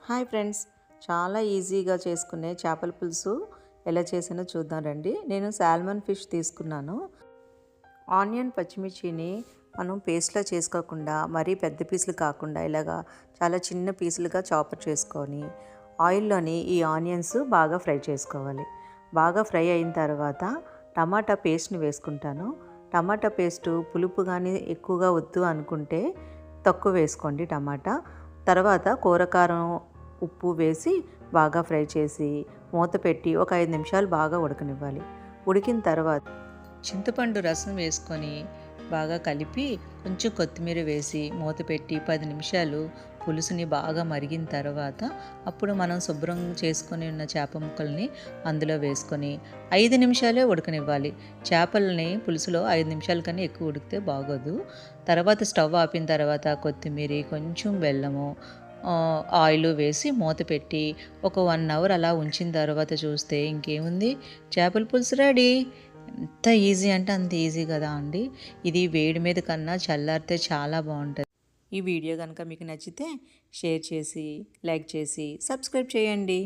Hi friends, చాలా ఈజీగా చేసుకునే చేపల పులుసు ఎలా చేసానో చూద్దాం రండి. నేను సాల్మన్ ఫిష్ తీసుకున్నాను. ఆనియన్ పచ్చిమిర్చిని మనం పేస్ట్లా చేసుకోకుండా మరీ పెద్ద పీసులు కాకుండా ఇలాగా చాలా చిన్న పీసులుగా చాపర్ చేసుకొని ఆయిల్లోని ఈ ఆనియన్స్ బాగా ఫ్రై చేసుకోవాలి. బాగా ఫ్రై అయిన తర్వాత టమాటా పేస్ట్ని వేసుకుంటాను. టమాటా పేస్టు పులుపు కానీ ఎక్కువగా వద్దు అనుకుంటే తక్కువ వేసుకోండి టమాటా. తర్వాత కూరకారం ఉప్పు వేసి బాగా ఫ్రై చేసి మూత పెట్టి ఒక 5 నిమిషాలు బాగా ఉడకనివ్వాలి. ఉడికిన తర్వాత చింతపండు రసం వేసుకొని బాగా కలిపి కొంచెం కొత్తిమీర వేసి మూత పెట్టి 10 నిమిషాలు పులుసుని బాగా మరిగిన తర్వాత అప్పుడు మనం శుభ్రం చేసుకొని ఉన్న చేప ముక్కల్ని అందులో వేసుకొని 5 నిమిషాలే ఉడకనివ్వాలి. చేపలని పులుసులో 5 నిమిషాల కన్నా ఎక్కువ ఉడికితే బాగోదు. తర్వాత స్టవ్ ఆపిన తర్వాత కొత్తిమీర, కొంచెం బెల్లము, ఆయిల్ వేసి మూత పెట్టి ఒక 1 అవర్ అలా ఉంచిన తర్వాత చూస్తే ఇంకేముంది, చేపల పులుసు రెడీ. ఎంత ఈజీ అంటే అంత ఈజీ కదా అండి. ఇది వేడి మీద కన్నా చల్లారితే చాలా బాగుంటుంది. ఈ వీడియో కనుక మీకు నచ్చితే షేర్ చేసి, లైక్ చేసి, సబ్స్క్రైబ్ చేయండి.